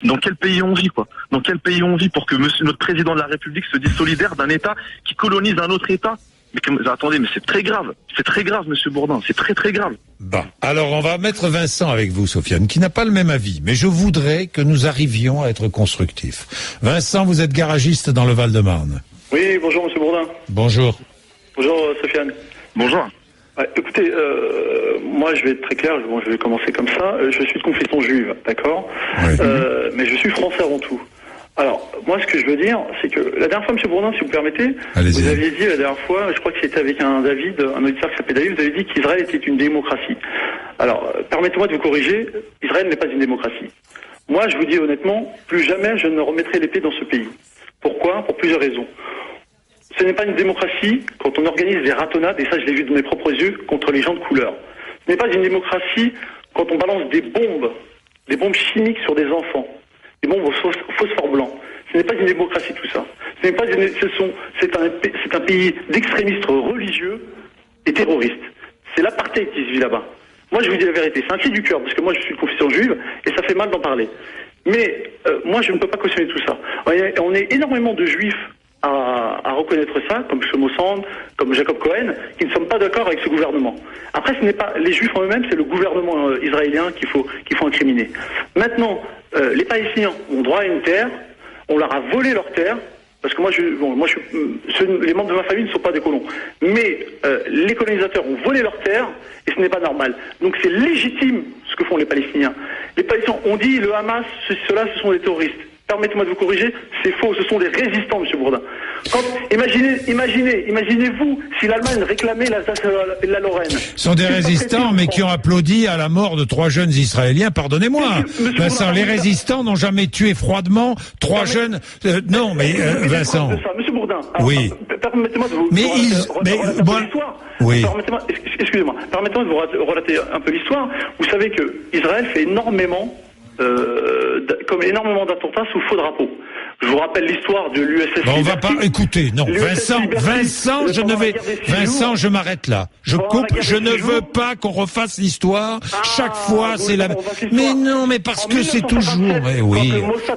Dans quel pays on vit, quoi? Dans quel pays on vit pour que notre président de la République se dise solidaire d'un État qui colonise un autre État? Attendez, mais c'est très grave. C'est très grave, monsieur Bourdin. C'est très très grave. Bon, alors on va mettre Vincent avec vous, Sofiane, qui n'a pas le même avis, mais je voudrais que nous arrivions à être constructifs. Vincent, vous êtes garagiste dans le Val-de-Marne. Oui, bonjour monsieur Bourdin. Bonjour. Bonjour Sofiane. Bonjour. Écoutez, moi je vais être très clair, je vais commencer comme ça. Je suis de confession juive, d'accord, Oui. mais je suis français avant tout. Alors, moi ce que je veux dire, c'est que la dernière fois, monsieur Bourdin, si vous me permettez, Allez-y. vous aviez dit la dernière fois, je crois que c'était avec un auditeur qui s'appelait David, vous avez dit qu'Israël était une démocratie. Alors, permettez-moi de vous corriger, Israël n'est pas une démocratie. Moi je vous dis honnêtement, plus jamais je ne remettrai l'épée dans ce pays. Pourquoi? Pour plusieurs raisons. Ce n'est pas une démocratie quand on organise des ratonnades, et ça je l'ai vu de mes propres yeux, contre les gens de couleur. Ce n'est pas une démocratie quand on balance des bombes chimiques sur des enfants, des bombes au phosphore blanc. Ce n'est pas une démocratie tout ça. C'est un pays d'extrémistes religieux et terroristes. C'est l'apartheid qui se vit là-bas. Moi je vous dis la vérité, c'est un cri du cœur, parce que moi je suis de confession juive, et ça fait mal d'en parler. Mais moi je ne peux pas cautionner tout ça. On est énormément de juifs à reconnaître ça, comme Shlomo Sand, comme Jacob Cohen, qui ne sommes pas d'accord avec ce gouvernement. Après, ce n'est pas les Juifs en eux-mêmes, c'est le gouvernement israélien qu'il faut incriminer. Maintenant, les Palestiniens ont droit à une terre, on leur a volé leur terre, parce que les membres de ma famille ne sont pas des colons, mais les colonisateurs ont volé leur terre, et ce n'est pas normal. Donc c'est légitime ce que font les Palestiniens. Les Palestiniens ont dit le Hamas, ceux-là, ce sont des terroristes. Permettez-moi de vous corriger, c'est faux, ce sont des résistants, monsieur Bourdin. Imaginez-vous si l'Allemagne réclamait l'Alsace et la Lorraine. Ce sont des résistants, mais qui ont applaudi à la mort de 3 jeunes Israéliens, pardonnez-moi. Vincent, les résistants n'ont jamais tué froidement 3 jeunes... non, mais Vincent... Monsieur Bourdin, oui. Permettez-moi de vous relater l'histoire. Oui. Excusez-moi, permettez-moi de vous relater un peu l'histoire. Vous savez que Israël fait énormément d'attentats sous faux drapeau. Je vous rappelle l'histoire de l'USS on va pas écouter, non. Vincent, je m'arrête là. Je coupe, je ne veux pas qu'on refasse l'histoire. Chaque fois, c'est la... Mais non, mais parce que c'est toujours... oui.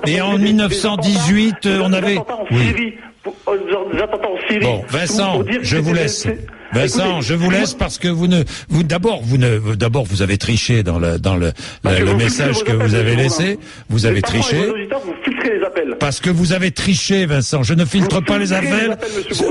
Et en 1918, on avait... Oui. Bon, Vincent, je vous laisse. Vincent, je vous laisse parce que d'abord vous avez triché dans le message que vous avez laissé. Vous avez triché. Parce que vous avez triché, Vincent. Je ne filtre pas les appels.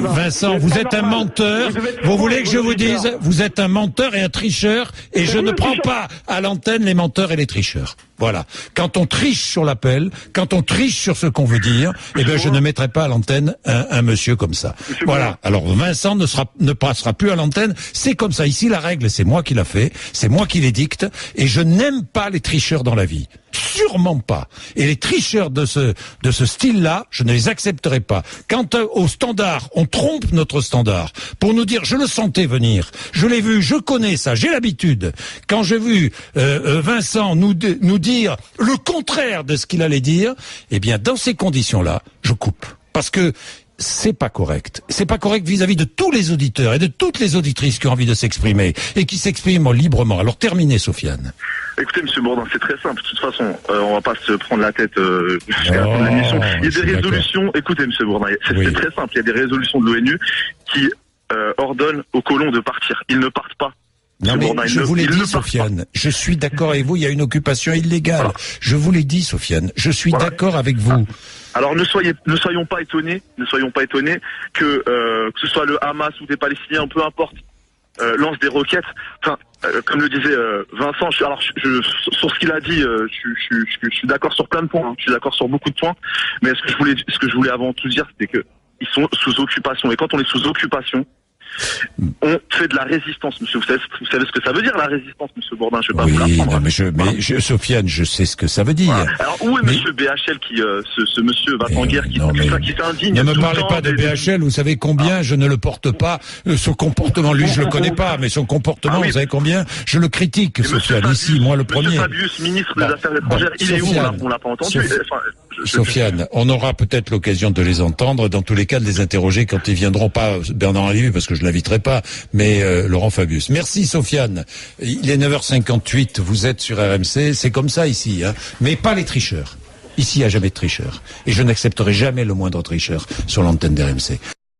Vincent, vous êtes un menteur. Vous voulez que je vous dise, vous êtes un menteur et un tricheur, et je ne prends pas à l'antenne les menteurs et les tricheurs. Voilà. Quand on triche sur l'appel, quand on triche sur ce qu'on veut dire, eh bien, je ne mettrai pas à l'antenne un monsieur comme ça. Voilà. Alors, Vincent ne passera plus à l'antenne. C'est comme ça. Ici, la règle, c'est moi qui l'a fait. C'est moi qui les dicte. Et je n'aime pas les tricheurs dans la vie. Sûrement pas. Et les tricheurs de ce style-là, je ne les accepterai pas. Quant au standard, on trompe notre standard pour nous dire, je le sentais venir, je l'ai vu, je connais ça, j'ai l'habitude. Quand j'ai vu Vincent nous dire le contraire de ce qu'il allait dire, eh bien, dans ces conditions-là, je coupe. Parce que c'est pas correct. C'est pas correct vis-à-vis de tous les auditeurs et de toutes les auditrices qui ont envie de s'exprimer et qui s'expriment librement. Alors terminez, Sofiane. Écoutez, monsieur Bourdin, c'est très simple. De toute façon, on va pas se prendre la tête jusqu'à la fin de l'émission. Il y a des résolutions. Écoutez, monsieur Bourdin, c'est très simple. Il y a des résolutions de l'ONU qui ordonnent aux colons de partir. Ils ne partent pas. Non mais je vous l'ai dit, Sofiane, je suis d'accord avec vous, il y a une occupation illégale. Voilà. Je vous l'ai dit, Sofiane, je suis d'accord avec vous. Alors ne soyons pas étonnés que ce soit le Hamas ou des Palestiniens, peu importe, lance des roquettes. Enfin, comme le disait Vincent, sur ce qu'il a dit, je suis d'accord sur plein de points. Je suis d'accord sur beaucoup de points. Mais ce que je voulais avant tout dire, c'était que ils sont sous occupation. Et quand on est sous occupation, on fait de la résistance, monsieur. Vous savez ce que ça veut dire, la résistance, monsieur Bourdin? Je vais pas vous l'apprendre. Mais Sofiane, je sais ce que ça veut dire. Voilà. Alors, où est monsieur BHL ce monsieur va en guerre qui s'indigne? Ne me parlez pas de BHL, vous savez combien je ne le porte pas. Son comportement, lui, je le connais pas, mais son comportement, vous savez combien je le critique, Sofiane, ici, moi le premier. Monsieur Fabius, ministre des Affaires étrangères, il est où? On l'a pas entendu. Sofiane, on aura peut-être l'occasion de les entendre, dans tous les cas de les interroger quand ils viendront, pas Bernard Lévy, parce que je l'inviterai pas, mais Laurent Fabius. Merci Sofiane. Il est 9h58, vous êtes sur RMC, c'est comme ça ici, hein. Mais pas les tricheurs. Ici, il n'y a jamais de tricheur. Et je n'accepterai jamais le moindre tricheur sur l'antenne d'RMC.